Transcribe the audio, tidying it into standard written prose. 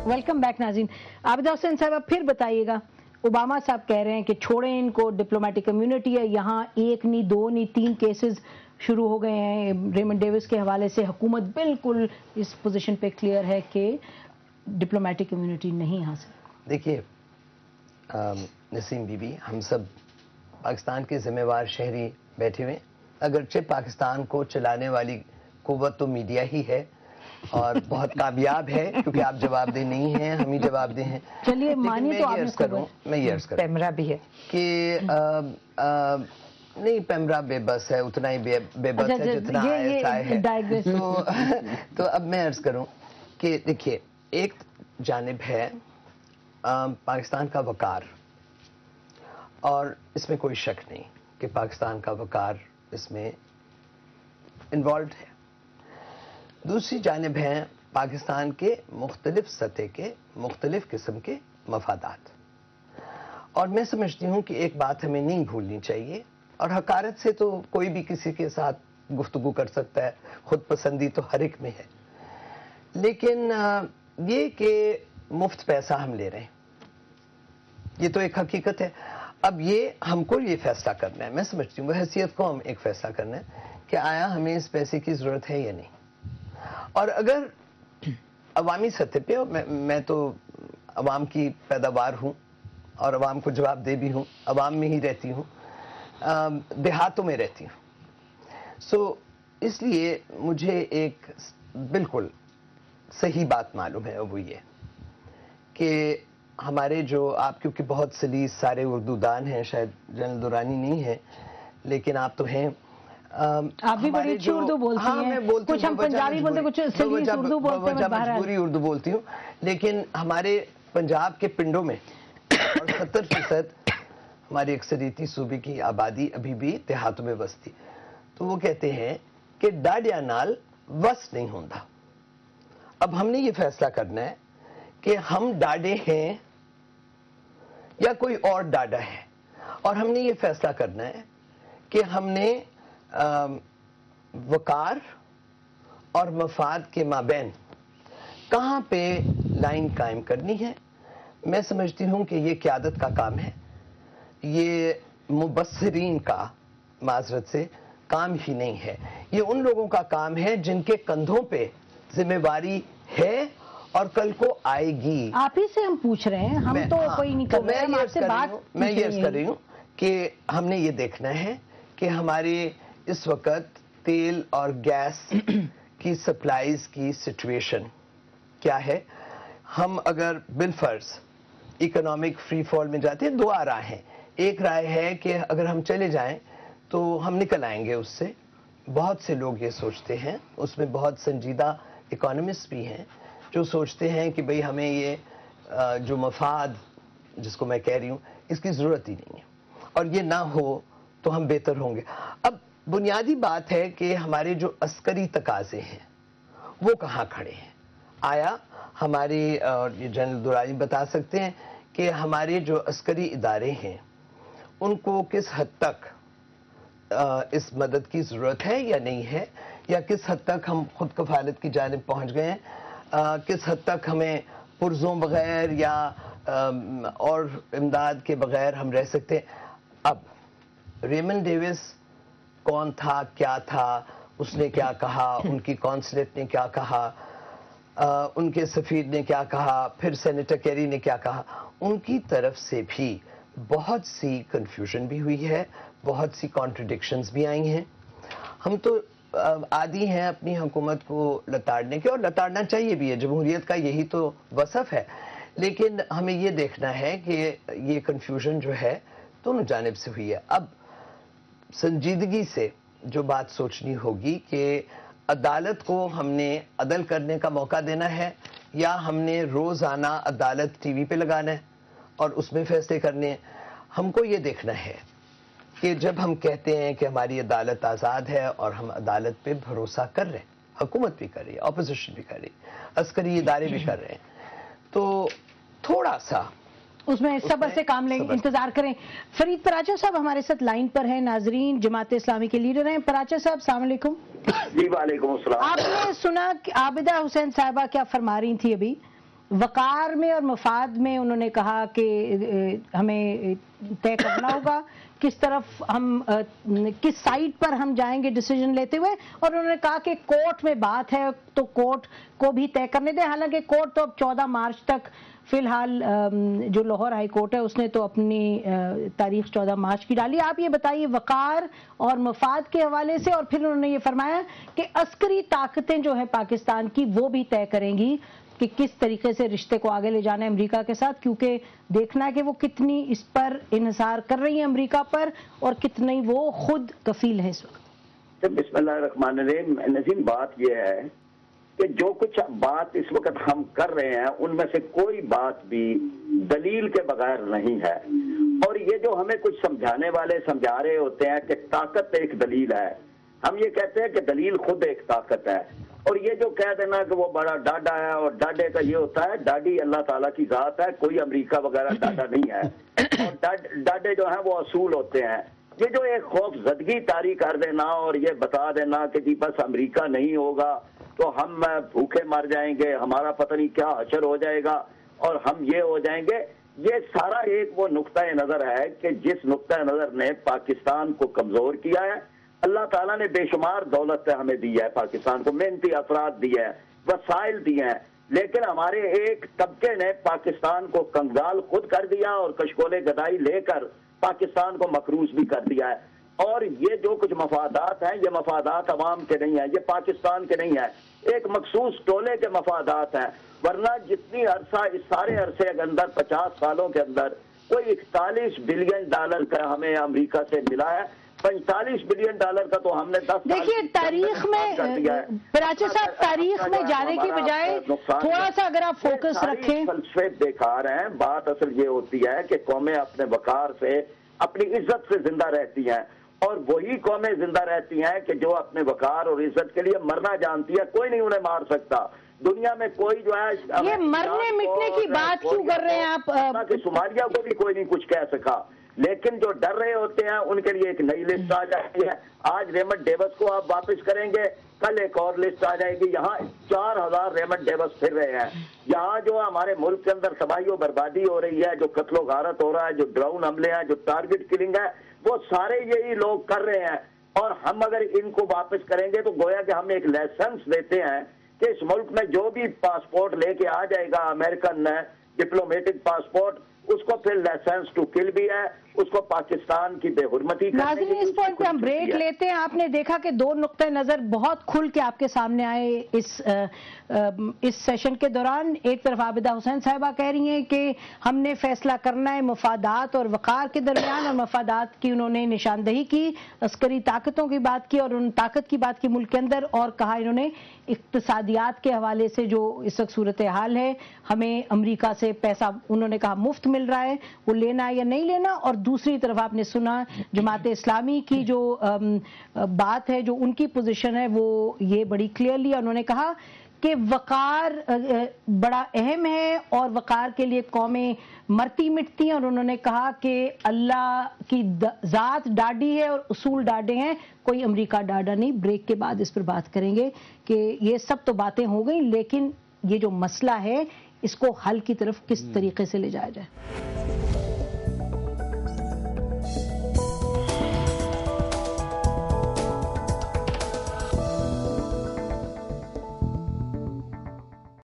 Welcome back नाज़रीन। आबिदा हुसैन साहब आप फिर बताइएगा, ओबामा साहब कह रहे हैं कि छोड़ें इनको, डिप्लोमेटिक कम्युनिटी है, यहाँ एक नहीं दो नहीं तीन केसेस शुरू हो गए हैं रेमंड डेविस के हवाले से। हुकूमत बिल्कुल इस पोजीशन पे क्लियर है कि डिप्लोमेटिक कम्युनिटी नहीं यहाँ से। देखिए नसीम बीबी, हम सब पाकिस्तान के जिम्मेवार शहरी बैठे हुए, अगरचे पाकिस्तान को चलाने वाली कुव्वत तो मीडिया ही है और बहुत कामयाब है, क्योंकि आप जवाबदेह नहीं हैं, हम ही जवाबदेह हैं। चलिए मानिए तो मैं ये अर्ज करूं पेमरा भी है कि नहीं, पेमरा बेबस है, उतना ही बेबस है जितना ISI है। तो अब मैं अर्ज करूं कि देखिए, एक जानिब है पाकिस्तान का वकार, और इसमें कोई शक नहीं कि पाकिस्तान का वकार इसमें इन्वॉल्व है। दूसरी जानिब हैं पाकिस्तान के मुख्तलिफ सतह के मुख्तलिफ किस्म के मफादात। और मैं समझती हूँ कि एक बात हमें नहीं भूलनी चाहिए, और हकारत से तो कोई भी किसी के साथ गुफ्तगू कर सकता है, खुद पसंदी तो हर एक में है, लेकिन ये कि मुफ्त पैसा हम ले रहे हैं, ये तो एक हकीकत है। अब ये हमको ये फैसला करना है, मैं समझती हूँ हैसियत को हम एक फैसला करना है कि आया हमें इस पैसे की ज़रूरत है या नहीं। और अगर अवामी सतह पे, मैं तो अवाम की पैदावार हूँ और अवाम को जवाब दे भी हूँ, अवाम में ही रहती हूँ, देहातों में रहती हूँ, सो इसलिए मुझे एक बिल्कुल सही बात मालूम है, वो ये कि हमारे जो आप, क्योंकि बहुत सलीस सारे उर्दूदान हैं, शायद जनरल दुरानी नहीं है, लेकिन आप तो हैं, आप भी बड़ी अच्छी उर्दू बोलती हैं। मैं बोलती कुछ हम पंजाबी बोलते, कुछ सलीस उर्दू बोलते हैं, मजबूरी उर्दू बोलती हूँ, लेकिन हमारे पंजाब के पिंडों में और 70% हमारी अक्सरियती सूबे की आबादी अभी भी देहातों में बसती, तो वो कहते हैं कि डाडिया नाल वस नहीं होता। अब हमने ये फैसला करना है कि हम डाडे हैं या कोई और डाडा है, और हमने ये फैसला करना है कि हमने वकार और मफाद के माबैन कहाँ पे लाइन कायम करनी है। मैं समझती हूँ कि ये क़यादत का काम है, ये मुबस्सिरीन का माजरत से काम ही नहीं है, ये उन लोगों का काम है जिनके कंधों पे जिम्मेवारी है और कल को आएगी। आप ही से हम पूछ रहे हैं, हम तो कोई नहीं कर रहे हैं, आपसे बात मैं ये अर्ज कर रही हूँ कि हमने ये देखना है कि हमारे इस वक्त तेल और गैस की सप्लाईज की सिचुएशन क्या है। हम अगर बिलफर्ज इकोनॉमिक फ्री फॉल में जाते हैं, दो राय हैं। एक राय है कि अगर हम चले जाएं तो हम निकल आएंगे उससे, बहुत से लोग ये सोचते हैं, उसमें बहुत संजीदा इकोनॉमिस्ट भी हैं जो सोचते हैं कि भाई हमें ये जो मफाद जिसको मैं कह रही हूँ इसकी ज़रूरत ही नहीं है, और ये ना हो तो हम बेहतर होंगे। अब बुनियादी बात है कि हमारे जो अस्करी तकाजे हैं वो कहाँ खड़े हैं। आया हमारी, और ये जनरल दुरानी बता सकते हैं कि हमारे जो अस्करी इदारे हैं उनको किस हद तक इस मदद की ज़रूरत है या नहीं है, या किस हद तक हम खुद कफालत की जानिब पहुँच गए हैं, किस हद तक हमें पुरजों बगैर या और इमदाद के बगैर हम रह सकते हैं। अब रेमंड डेविस कौन था, क्या था, उसने क्या कहा, उनकी कॉन्सुलेट ने क्या कहा, उनके सफीर ने क्या कहा, फिर सेनेटर कैरी ने क्या कहा, उनकी तरफ से भी बहुत सी कंफ्यूजन भी हुई है, बहुत सी कॉन्ट्रडिक्शंस भी आई हैं। हम तो आदी हैं अपनी हुकूमत को लताड़ने के, और लताड़ना चाहिए भी है, जमहूरियत का यही तो वसफ है, लेकिन हमें ये देखना है कि ये कंफ्यूजन जो है दोनों जानिब से हुई है। अब संजीदगी से जो बात सोचनी होगी कि अदालत को हमने अदल करने का मौका देना है, या हमने रोज़ाना अदालत टीवी पे लगाना है और उसमें फैसले करने हैं। हमको ये देखना है कि जब हम कहते हैं कि हमारी अदालत आज़ाद है और हम अदालत पे भरोसा कर रहे हैं, हुकूमत भी कर रही है, अपोजिशन भी कर रही है, अस्करी इदारे भी कर रहे हैं, तो थोड़ा सा उसमें सब्र से काम लें, इंतजार करें। फरीद पराचा साहब हमारे साथ लाइन पर हैं, नाजरीन जमात इस्लामी के लीडर हैं। पराचा साहब अस्सलाम वालेकुम। जी वालेकुम अस्सलाम। आपने सुना कि आबिदा हुसैन साहिबा क्या फरमा रही थी अभी, वकार में और मफाद में उन्होंने कहा कि हमें तय करना होगा किस तरफ हम किस साइड पर हम जाएंगे डिसीजन लेते हुए, और उन्होंने कहा कि कोर्ट में बात है तो कोर्ट को भी तय करने दें। हालांकि कोर्ट तो अब 14 मार्च तक, फिलहाल जो लाहौर हाई कोर्ट है उसने तो अपनी तारीख 14 मार्च की डाली। आप ये बताइए वकार और मफाद के हवाले से, और फिर उन्होंने ये फरमाया कि अस्करी ताकतें जो है पाकिस्तान की वो भी तय करेंगी कि किस तरीके से रिश्ते को आगे ले जाना है अमेरिका के साथ, क्योंकि देखना है कि वो कितनी इस पर इन्हिसार कर रही है अमेरिका पर और कितनी वो खुद कफील है इस वक्त। बिस्मिल्लाहिर्रहमानिर्रहीम। नजीम, बात ये है कि जो कुछ बात इस वक्त हम कर रहे हैं उनमें से कोई बात भी दलील के बगैर नहीं है। और ये जो हमें कुछ समझाने वाले समझा रहे होते हैं कि ताकत एक दलील है, हम ये कहते हैं कि दलील खुद एक ताकत है। और ये जो कह देना कि वो बड़ा डाडा है, और डाडे का ये होता है, डाडी अल्लाह ताला की जात है, कोई अमेरिका वगैरह डाडा नहीं है। और डाडे जो हैं वो असूल होते हैं। ये जो एक खौफजदगी तारी कर देना और ये बता देना कि जी बस अमेरिका नहीं होगा तो हम भूखे मर जाएंगे, हमारा पता नहीं क्या हशर हो जाएगा और हम ये हो जाएंगे, ये सारा एक वो नुक्ता नजर है कि जिस नुक्ता नजर ने पाकिस्तान को कमजोर किया है। अल्लाह ताला ने बेशुमार दौलत हमें दी है, पाकिस्तान को मेहनती अफराद दिए हैं, वसाइल दिए हैं, लेकिन हमारे एक तबके ने पाकिस्तान को कंगाल खुद कर दिया और कशकोले गदाई लेकर पाकिस्तान को मकरूज भी कर दिया है। और ये जो कुछ मफादात हैं, ये मफादात अवाम के नहीं है, ये पाकिस्तान के नहीं है, एक मखसूस टोले के मफादात हैं। वरना जितनी अरसा इस सारे अरसे के अंदर 50 सालों के अंदर कोई 41 बिलियन डॉलर का हमें अमेरिका से मिला है, 45 बिलियन डॉलर का तो हमने 10 देखिए तारीख में, पराचे साहब, तारीख में जाने की बजाय थोड़ा सा अगर आप फोकस रखें। फलसफे बेकार हैं। बात असल ये होती है कि कौमें अपने वकार से, अपनी इज्जत से जिंदा रहती हैं, और वही कौमें जिंदा रहती हैं कि जो अपने वकार और इज्जत के लिए मरना जानती है। कोई नहीं उन्हें मार सकता दुनिया में, कोई जो है ये मरने मिटने की बात क्यों कर रहे हैं आप? कि सोमालिया को भी कोई नहीं कुछ कह सका, लेकिन जो डर रहे होते हैं उनके लिए एक नई लिस्ट आ जाती है। आज रेमंड डेविस को आप वापस करेंगे, कल एक और लिस्ट आ जाएगी। यहाँ 4000 रेमंड डेविस फिर रहे हैं। यहाँ जो हमारे मुल्क के अंदर तबाही और बर्बादी हो रही है, जो कत्लो गारत हो रहा है, जो ड्रोन हमले हैं, जो टारगेट किलिंग है, वो सारे यही लोग कर रहे हैं। और हम अगर इनको वापस करेंगे तो गोया कि हम एक लाइसेंस देते हैं कि इस मुल्क में जो भी पासपोर्ट लेके आ जाएगा अमेरिकन डिप्लोमेटिक पासपोर्ट, उसको फिर लाइसेंस टू किल भी है, उसको पाकिस्तान की बेहुरमती। नाज़रीन, इस पॉइंट पे हम ब्रेक लेते हैं। आपने देखा कि दो नुक्ते नजर बहुत खुल के आपके सामने आए इस सेशन के दौरान। एक तरफ आबिदा हुसैन साहिबा कह रही हैं कि हमने फैसला करना है मफादात और वकार के दरमियान, और मफादात की उन्होंने निशानदही की, अस्करी ताकतों की बात की और उन ताकत की बात की मुल्क के अंदर, और कहा इन्होंने इक्तिसादियात के हवाले से जो इस वक्त सूरत हाल है, हमें अमरीका से पैसा उन्होंने कहा मुफ्त मिल रहा है, वो लेना या नहीं लेना। और दूसरी तरफ आपने सुना जमात इस्लामी की जो बात है, जो उनकी पोजीशन है, वो ये बड़ी क्लियरली उन्होंने कहा कि वकार बड़ा अहम है और वकार के लिए कौमें मरती मिटती हैं। और उन्होंने कहा कि अल्लाह की ज़ात डाडी है और उसूल डाडे हैं, कोई अमेरिका डाडा नहीं। ब्रेक के बाद इस पर बात करेंगे कि ये सब तो बातें हो गई, लेकिन ये जो मसला है इसको हल की तरफ किस तरीके से ले जाया जाए।